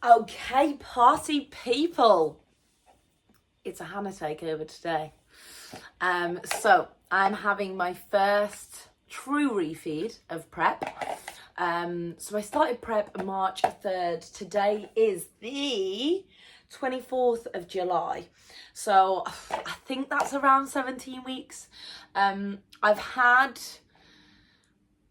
Okay, party people. It's a Hannah takeover today. So I'm having my first true refeed of prep. So I started prep March 3rd. Today is the 24th of July. So I think that's around 17 weeks. I've had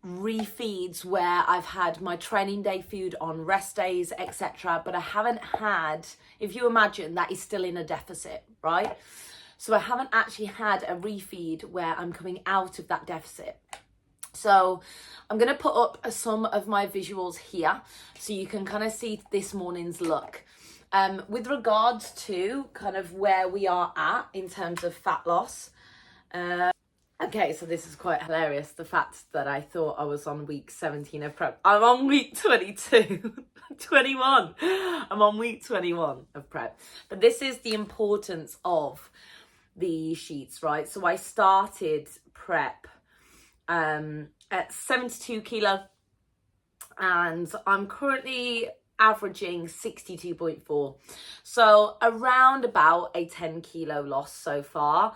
refeeds where I've had my training day food on rest days, etc. But I haven't had, if you imagine, that is still in a deficit, right? So I haven't actually had a refeed where I'm coming out of that deficit. So I'm going to put up some of my visuals here so you can kind of see this morning's look. With regards to kind of where we are at in terms of fat loss. Okay, so this is quite hilarious. The fact that I thought I was on week 17 of prep. I'm on week 22, 21. I'm on week 21 of prep. But this is the importance of the sheets, right? So I started prep at 72 kilo and I'm currently averaging 62.4. So around about a 10 kilo loss so far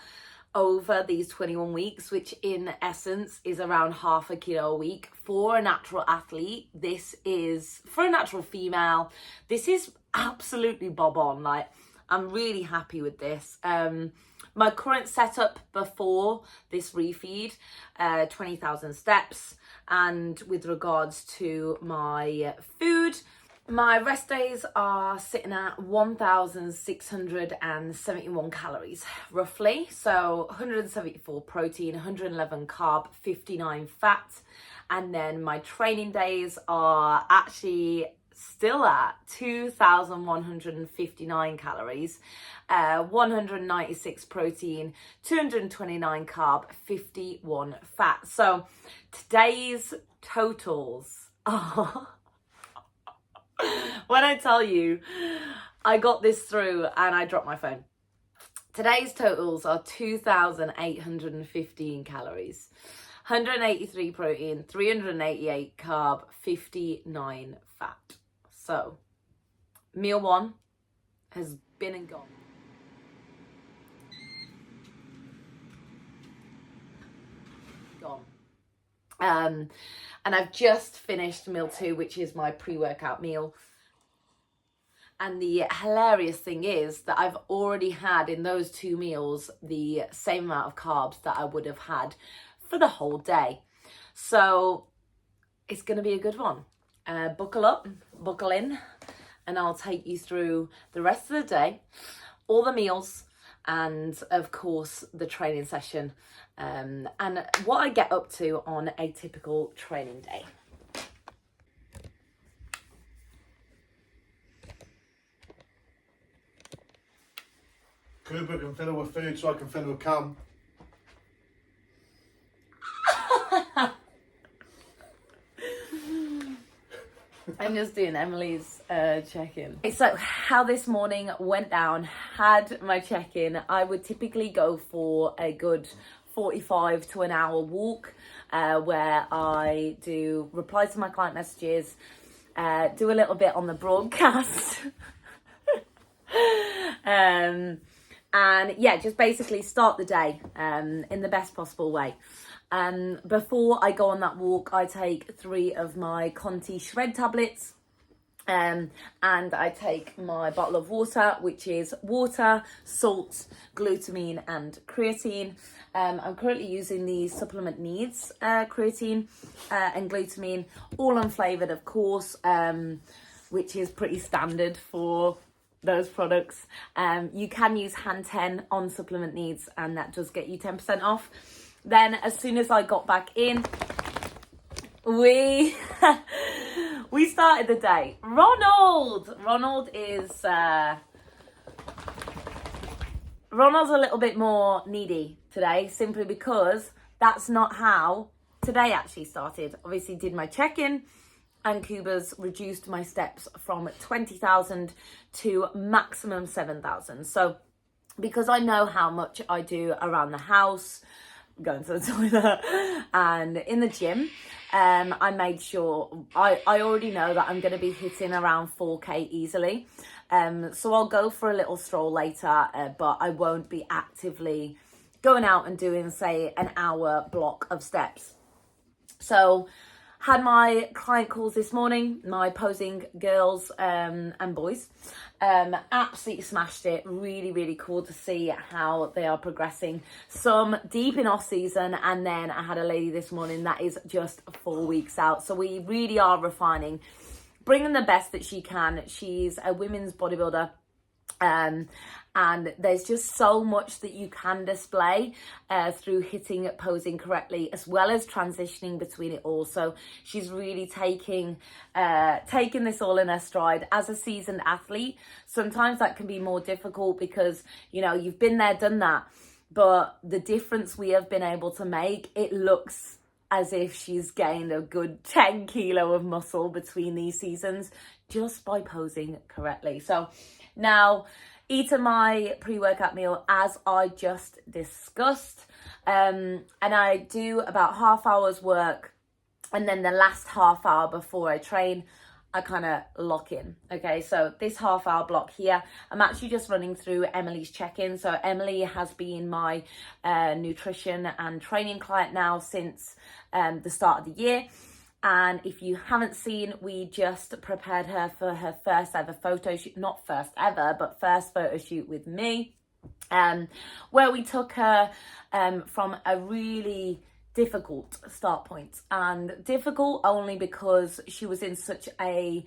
over these 21 weeks, which in essence is around half a kilo a week. For a natural athlete, this is, for a natural female, this is absolutely bob on. Like, I'm really happy with this. My current setup before this refeed, 20,000 steps. And with regards to my food, my rest days are sitting at 1,671 calories, roughly. So 174 protein, 111 carb, 59 fat. And then my training days are actually still at 2,159 calories, 196 protein, 229 carb, 51 fat. So today's totals are... When I tell you, I got this through and I dropped my phone. Today's totals are 2,815 calories, 183 protein, 388 carb, 59 fat. So, meal one has been and gone. And I've just finished meal two, which is my pre-workout meal. And the hilarious thing is that I've already had in those two meals the same amount of carbs that I would have had for the whole day. So it's going to be a good one. Buckle up, buckle in, and I'll take you through the rest of the day, all the meals, and of course the training session, and what I get up to on a typical training day. Kuba can fill her with food so I can fill her with cum. I'm just doing Emily's check-in. So how this morning went down, had my check-in. I would typically go for a good 45 to an hour walk where I do reply to my client messages, do a little bit on the broadcast. And yeah, just basically start the day in the best possible way. Before I go on that walk, I take 3 of my Conti Shred tablets, and I take my bottle of water, which is water, salt, glutamine, and creatine. I'm currently using the Supplement Needs creatine and glutamine, all unflavoured, of course, which is pretty standard for those products. You can use hand 10 on Supplement Needs, and that does get you 10% off. Then as soon as I got back in, we started the day. Ronald is Ronald's a little bit more needy today, simply because that's not how today actually started. Obviously did my check-in, and Kuba's reduced my steps from 20,000 to maximum 7,000. So because I know how much I do around the house, going to the toilet. And in the gym, I made sure, I already know that I'm going to be hitting around 4K easily. So I'll go for a little stroll later, but I won't be actively going out and doing, say, an hour block of steps. So had my client calls this morning, my posing girls and boys. Absolutely smashed it. Really, really cool to see how they are progressing. Some deep in off season, and then I had a lady this morning that is just 4 weeks out. So we really are refining, bringing the best that she can. She's a women's bodybuilder. And there's just so much that you can display through hitting posing correctly, as well as transitioning between it all. So she's really taking this all in her stride. As a seasoned athlete, sometimes that can be more difficult because, you know, you've been there, done that. But the difference we have been able to make, it looks as if she's gained a good 10 kilo of muscle between these seasons just by posing correctly. So now, eating my pre-workout meal as I just discussed, and I do about half hour's work, and then the last half hour before I train, I kind of lock in. Okay, so this half hour block here, I'm actually just running through Emily's check-in. So Emily has been my nutrition and training client now since the start of the year. And if you haven't seen, we just prepared her for her first ever photo shoot, not first ever, but first photo shoot with me, where we took her from a really difficult start point, and difficult only because she was in such a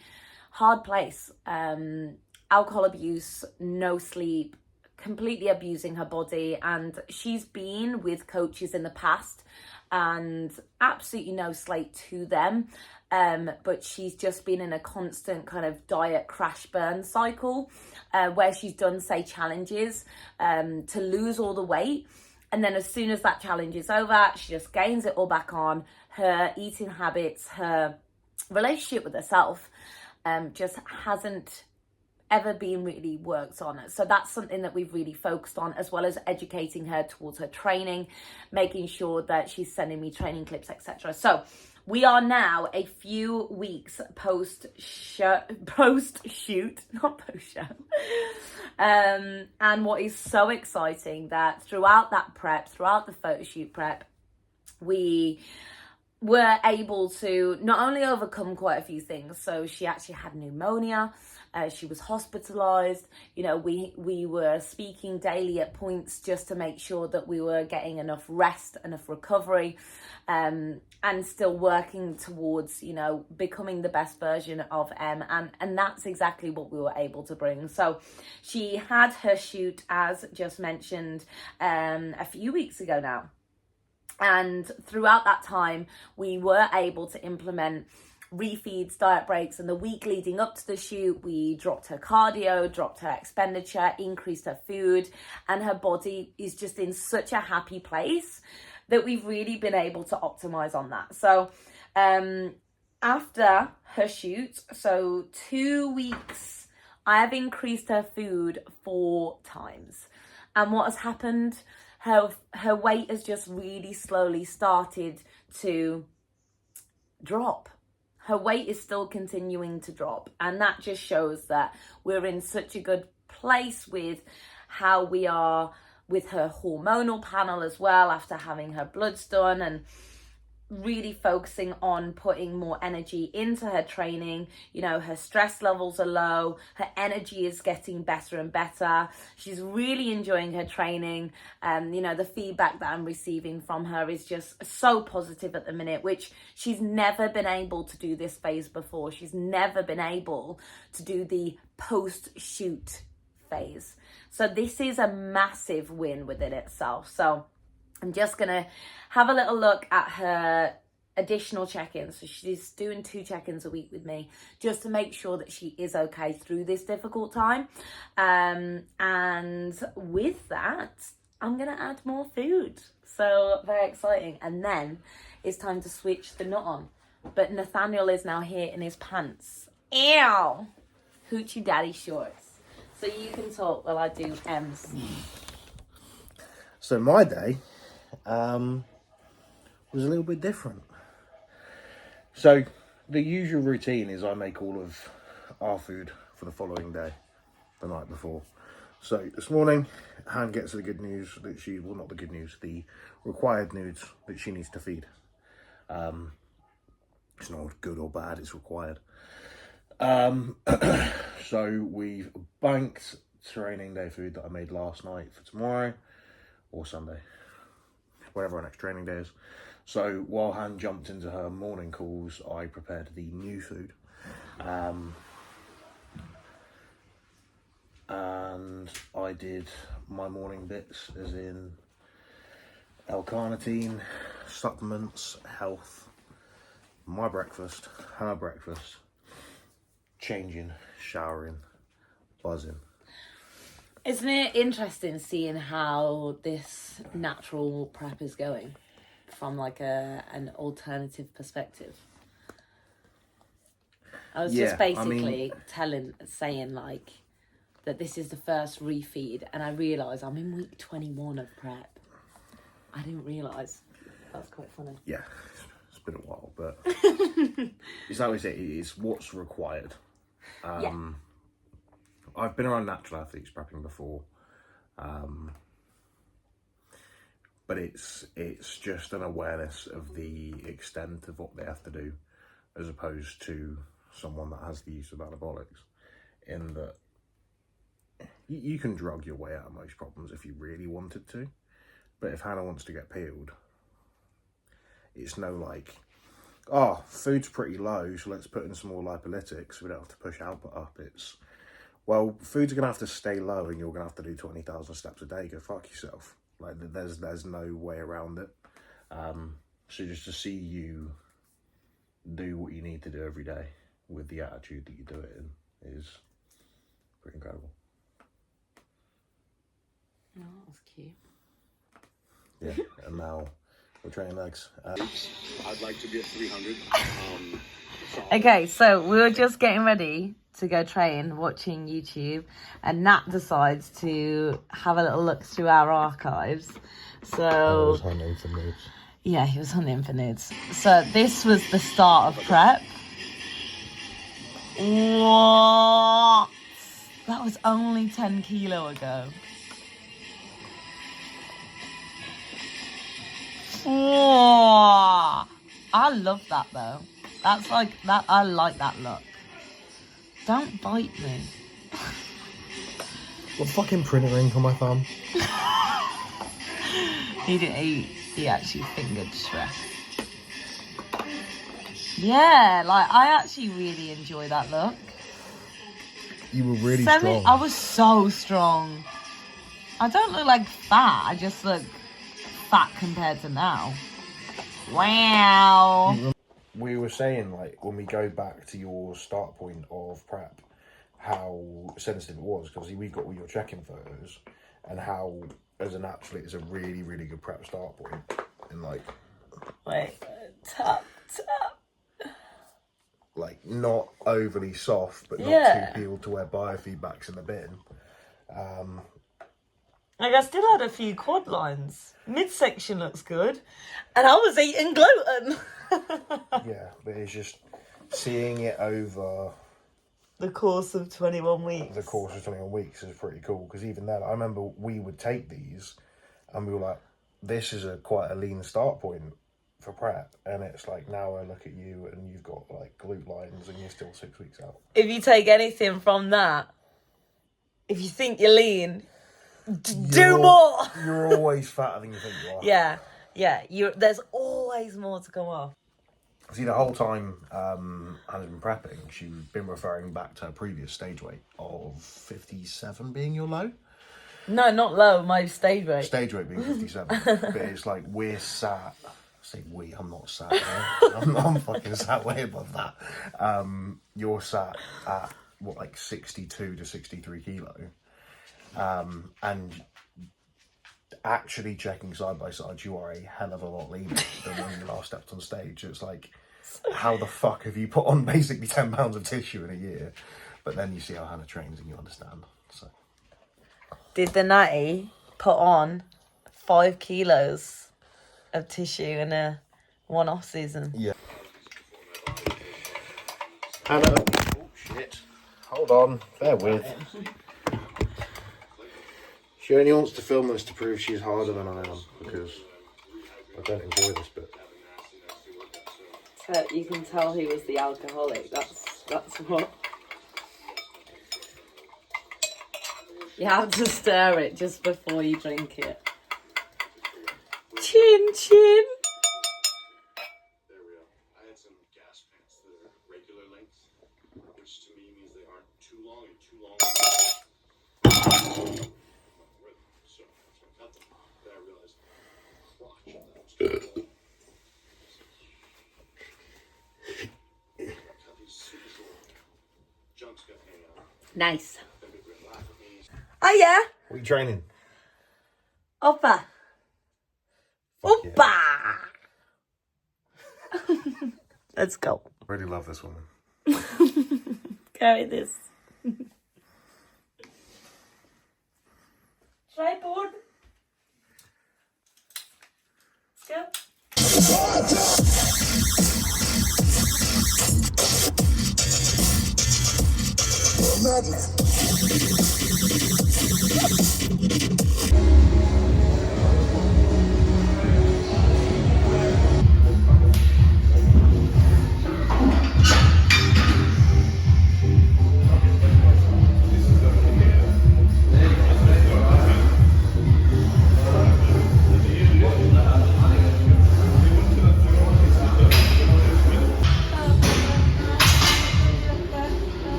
hard place. Alcohol abuse, no sleep, completely abusing her body, and she's been with coaches in the past and absolutely no slate to them, but she's just been in a constant kind of diet crash burn cycle, where she's done, say, challenges to lose all the weight, and then as soon as that challenge is over, she just gains it all back on. Her eating habits, her relationship with herself just hasn't ever been really worked on. So that's something that we've really focused on, as well as educating her towards her training, making sure that she's sending me training clips, etc. So we are now a few weeks post shoot, not post show. And what is so exciting, that throughout that prep, throughout the photo shoot prep, we were able to not only overcome quite a few things. So she actually had pneumonia. She was hospitalized. You know, we were speaking daily at points just to make sure that we were getting enough rest, enough recovery, and still working towards, you know, becoming the best version of Em. And that's exactly what we were able to bring. So she had her shoot, as just mentioned, a few weeks ago now. And throughout that time, we were able to implement refeeds, diet breaks, and the week leading up to the shoot, we dropped her cardio, dropped her expenditure, increased her food, and her body is just in such a happy place that we've really been able to optimize on that. So after her shoot, so 2 weeks, I have increased her food 4 times. And what has happened? Her weight has just really slowly started to drop. Her weight is still continuing to drop, and that just shows that we're in such a good place with how we are with her hormonal panel as well, after having her bloods done, and really focusing on putting more energy into her training. You know, her stress levels are low, her energy is getting better and better. She's really enjoying her training. You know, the feedback that I'm receiving from her is just so positive at the minute, which she's never been able to do this phase before. She's never been able to do the post-shoot phase. So this is a massive win within itself. So I'm just going to have a little look at her additional check-ins. So she's doing 2 check-ins a week with me just to make sure that she is okay through this difficult time. And with that, I'm going to add more food. So very exciting. And then it's time to switch the nut on. But Nathaniel is now here in his pants. Ew! Hoochie daddy shorts. So you can talk while I do M's. So my day was a little bit different. So the usual routine is I make all of our food for the following day, the night before. So this morning, Han gets the good news that well, not the good news, the required news that she needs to feed. It's not good or bad, it's required. So we've banked training day food that I made last night for tomorrow or Sunday, whatever our next training day is. So while Han jumped into her morning calls, I prepared the new food. And I did my morning bits, as in L-carnitine, supplements, health, my breakfast, her breakfast, changing, showering, buzzing. Isn't it interesting seeing how this natural prep is going from like an alternative perspective? I was just basically saying like that this is the first refeed, and I realise I'm in week 21 of prep. I didn't realise. That's quite funny. Yeah, it's been a while, but it's like we say, it's what's required. I've been around natural athletes prepping before, but it's just an awareness of the extent of what they have to do, as opposed to someone that has the use of anabolics, in that you can drug your way out of most problems if you really wanted to, but if Hannah wants to get peeled, it's no like, oh, food's pretty low, so let's put in some more lipolytics so we don't have to push output up. It's, well, food's gonna have to stay low and you're gonna have to do 20,000 steps a day. Go fuck yourself. Like, there's no way around it. So just to see you do what you need to do every day with the attitude that you do it in is pretty incredible. Oh, that's cute. Yeah, and now we're training legs. I'd like to be at 300. Okay, so we were just getting ready to go train, watching YouTube, and Nat decides to have a little look through our archives. So I was hunting for nudes. Yeah, he was hunting for nudes. So this was the start of prep. What? That was only 10 kilo ago. Oh, I love that though. That's like that. I like that look. Don't bite me. What fucking printer ink on my thumb? He didn't. He actually fingered Shrek. Yeah, like I actually really enjoy that look. You were really strong. I was so strong. I don't look like fat. I just look fat compared to now. Wow. We were saying, like, when we go back to your start point of prep, how sensitive it was, because we got all your check-in photos, and how, as an athlete, it's a really, really good prep start point. And, like... Wait, tap. Like, not overly soft, but not too peeled to where biofeedback's in the bin. Like, I still had a few quad lines. Midsection looks good. And I was eating gluten. Yeah, but it's just seeing it over... The course of 21 weeks. The course of 21 weeks is pretty cool. Because even then, I remember we would take these and we were like, this is quite a lean start point for prep. And it's like, now I look at you and you've got like glute lines and you're still 6 weeks out. If you take anything from that, if you think you're lean... Do more. You're always fatter than you think you are. Yeah. There's always more to come off. See, the whole time Hannah's been prepping, she's been referring back to her previous stage weight of 57 being your low. No, not low. My stage weight. Stage weight being 57. But it's like we're sat. I say we. I'm not sat there. I'm fucking sat way above that. You're sat at what, like 62 to 63 kilo. And actually checking side by side, you are a hell of a lot leaner than when you last stepped on stage. It's like, how the fuck have you put on basically 10 pounds of tissue in a year? But then you see how Hannah trains and you understand. So, did the Natty put on 5 kilos of tissue in a one-off season. Yeah. Hannah, oh shit. Hold on, bear with. She only wants to film this to prove she's harder than I am, because I don't enjoy this bit. So you can tell he was the alcoholic. That's what. You have to stir it just before you drink it. Chin chin. There we go. I had some gas pants that are regular length, which to me means they aren't too long and too long. So I cut them. Then I realized, crotch, that was too long. I cut these super short. Junk's got hanging out. Nice. Then people would laugh at me. Oh yeah. What are you training? Oppa. Fuck Oppa. Let's go. I really love this woman. Carry this. Tripod. Let's go.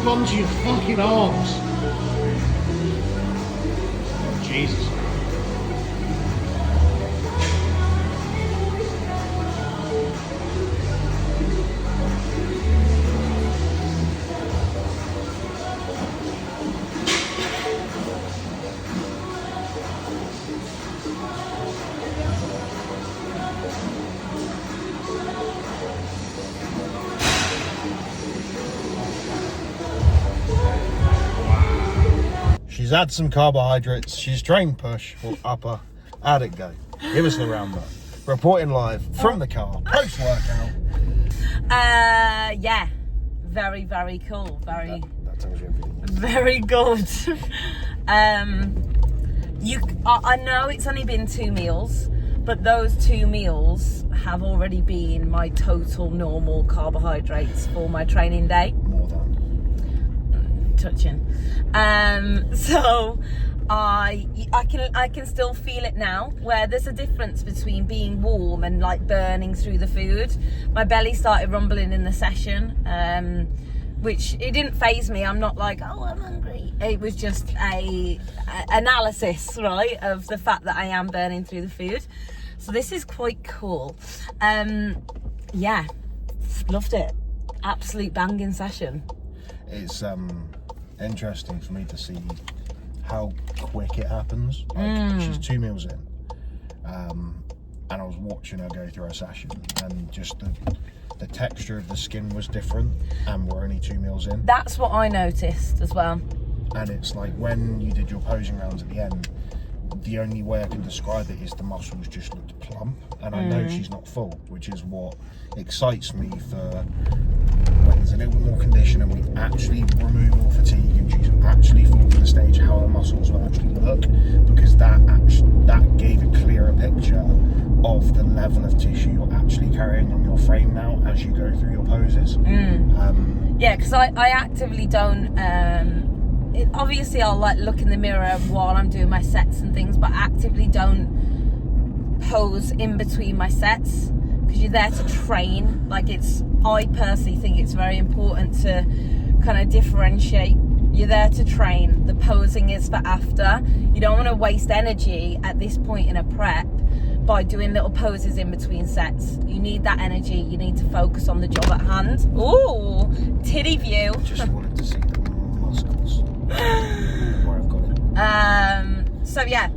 hold on to your fucking arms. Oh, Jesus. She's had some carbohydrates. She's trained push or upper. How'd it go? Give us the roundup. Reporting live from the car, post workout. Yeah, very, very cool. Very, that tells you everything. very good. I know it's only been 2 meals, but those 2 meals have already been my total normal carbohydrates for my training day. More than. Touching. So I can still feel it now, where there's a difference between being warm and like burning through the food. My belly started rumbling in the session, which it didn't faze me. I'm not like, oh, I'm hungry. It was just a analysis, right, of the fact that I am burning through the food. So this is quite cool. Yeah, loved it. Absolute banging session. It's interesting for me to see how quick it happens. Like, she's 2 meals in, and I was watching her go through her session, and just the texture of the skin was different, and we're only 2 meals in. That's what I noticed as well. And it's like when you did your posing rounds at the end, the only way I can describe it is the muscles just looked plump, and I know she's not full, which is what excites me for when there's a little bit more condition and we actually remove all fatigue and she's actually full for the stage, how her muscles will actually look, because that gave a clearer picture of the level of tissue you're actually carrying on your frame now as you go through your poses. Yeah, because I actively don't obviously I'll like look in the mirror while I'm doing my sets and things, but actively don't pose in between my sets, because you're there to train. Like, I personally think it's very important to kind of differentiate. You're there to train. The posing is for after. You don't want to waste energy at this point in a prep by doing little poses in between sets. You need that energy. You need to focus on the job at hand. Ooh, titty view. Just wanted to see the muscles where I've got it. So yeah,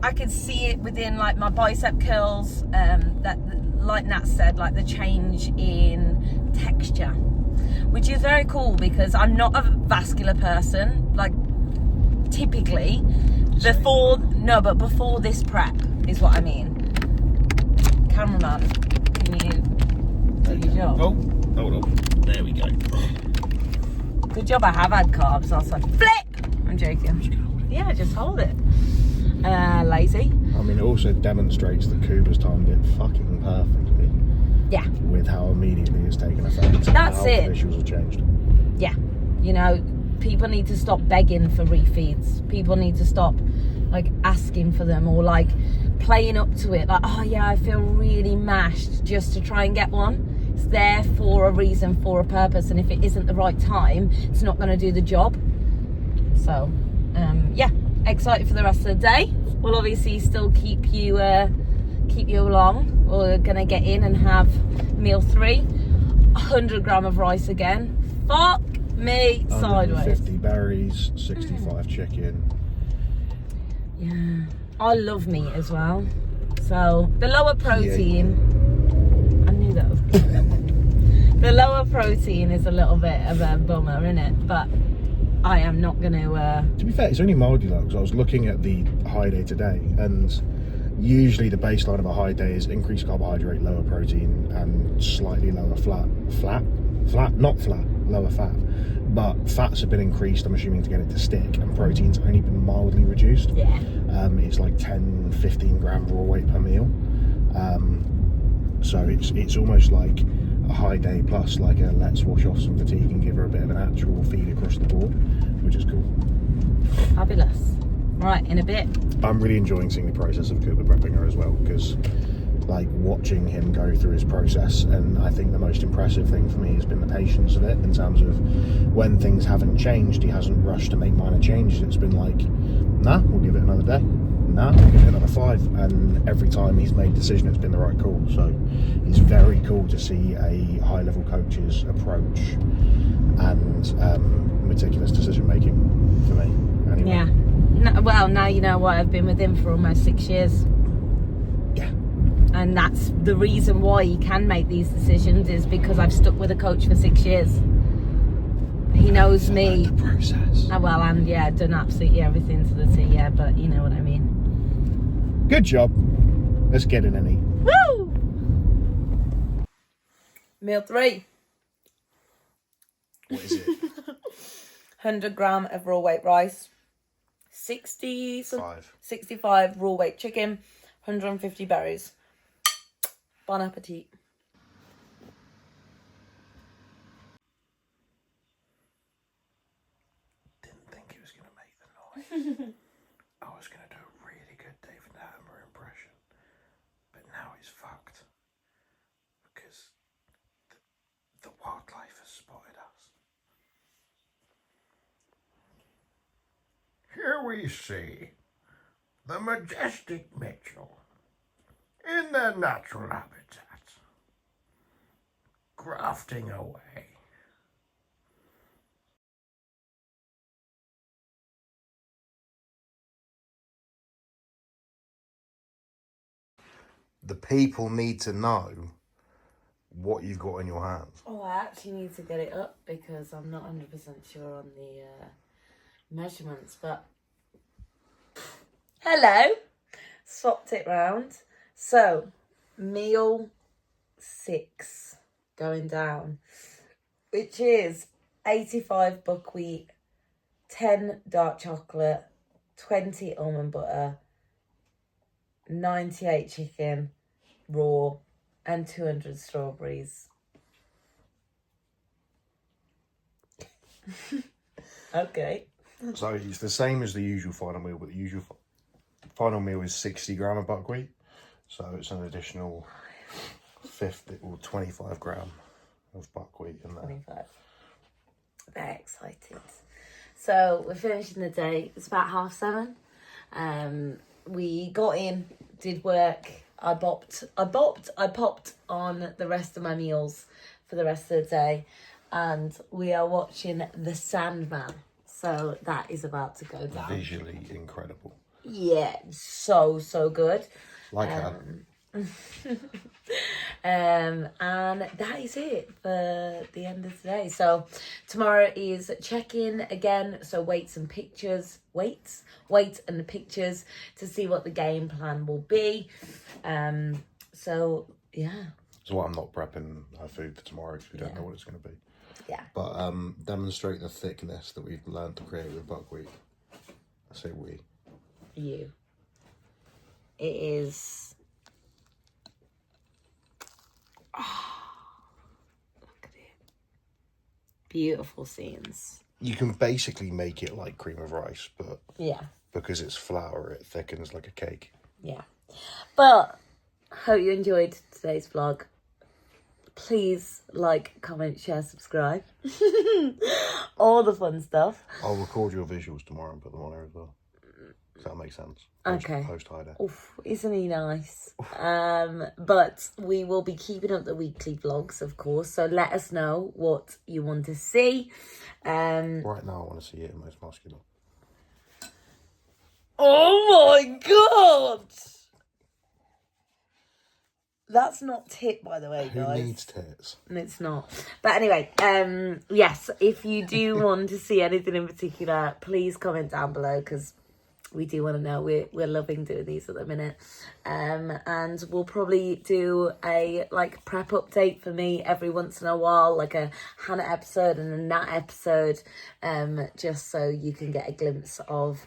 I could see it within like my bicep curls, that, like Nat said, like the change in texture, which is very cool because I'm not a vascular person, like typically. Before this prep is what I mean. Cameraman, can you do your job? Oh, hold on. There we go. Good job I have had carbs. I was like, flip! I'm joking. Yeah, just hold it. Lazy. I mean, it also demonstrates that Kuba's timed it fucking perfectly. Yeah. With how immediately it's taken effect. That's how it. The visuals have changed. Yeah. You know, people need to stop begging for refeeds. People need to stop like asking for them, or like playing up to it. Like, oh yeah, I feel really mashed, just to try and get one. It's there for a reason, for a purpose, and if it isn't the right time, it's not going to do the job. So, yeah, excited for the rest of the day. We'll obviously still keep you along. We're going to get in and have meal 3, 100 gram of rice again. Fuck me sideways. 50 berries, 65 chicken. Yeah, I love meat as well. So the lower protein, I knew that was good. The lower protein is a little bit of a bummer, isn't it? But I am not going to... To be fair, it's only mildly low, because I was looking at the high day today, and usually the baseline of a high day is increased carbohydrate, lower protein, and slightly lower lower fat. But fats have been increased, I'm assuming, to get it to stick, and protein's only been mildly reduced. Yeah. It's like 10-15 gram raw weight per meal. So it's almost like a high day plus like a let's wash off some fatigue and give her a bit of an actual feed across the board, which is cool. Fabulous. Right, in a bit. I'm really enjoying seeing the process of Kuba prepping her as well, because like watching him go through his process. And I think the most impressive thing for me has been the patience of it, in terms of when things haven't changed, he hasn't rushed to make minor changes. It's been like, nah, we'll give it another day, nah, we'll give it another 5, and every time he's made a decision, it's been the right call. So it's very cool to see a high level coach's approach and meticulous decision making for me anyway. Yeah. No, well, now you know why I've been with him for almost 6 years. Yeah. And that's the reason why he can make these decisions, is because I've stuck with a coach for 6 years. He knows me. The process. Well, and yeah, done absolutely everything to the T, yeah, but you know what I mean. Good job. Let's get in and eat. Woo! Meal 3. What is it? 100 gram of raw weight rice. 65 raw weight chicken. 150 berries. Bon appetit. Didn't think he was going to make the noise. I was going to do a really good David Hannah impression, but now he's fucked because the wildlife has spotted us. Here we see the majestic Mitchell in their natural habitat, grafting away. The people need to know what you've got in your hands. Oh, I actually need to get it up because I'm not 100% sure on the measurements, but hello, swapped it round. So meal 6 going down, which is 85 buckwheat, 10 dark chocolate, 20 almond butter, 98 chicken raw, and 200 strawberries. Okay. So it's the same as the usual final meal, but the usual final meal is 60 gram of buckwheat. So it's an additional 50 or 25 gram of buckwheat in there. 25. Very excited. So we're finishing the day. It's about 7:30. We got in, did work. I popped on the rest of my meals for the rest of the day, and we are watching The Sandman. So that is about to go down. Visually incredible. Yeah, so good. Like that. And that is it for the end of today. So tomorrow is check-in again, so weights and pictures to see what the game plan will be. So yeah, So I'm not prepping our food for tomorrow because we don't know what it's going to be. Yeah. But demonstrate the thickness that we've learned to create with buckwheat. I say we. You. It is. Oh, look at it. Beautiful scenes. You can basically make it like cream of rice, but Yeah. because it's flour, it thickens like a cake. Yeah. But hope you enjoyed today's vlog. Please like, comment, share, subscribe. All the fun stuff. I'll record your visuals tomorrow and put them on there as well. Does that make sense? Okay. Post hider. Oof, isn't he nice? But we will be keeping up the weekly vlogs, of course. So let us know what you want to see. Right now, I want to see it most muscular. Oh my god! That's not tit, by the way, guys. Who needs tits? It's not. But anyway, yes, if you do want to see anything in particular, please comment down below, because we do want to know. We're loving doing these at the minute. And we'll probably do a prep update for me every once in a while, like a Hannah episode and a Nat episode, just so you can get a glimpse of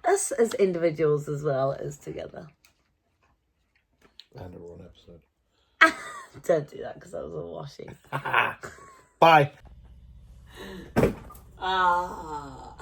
us as individuals as well as together. And a Ron episode. Don't do that because I was all washing. Bye. Ah.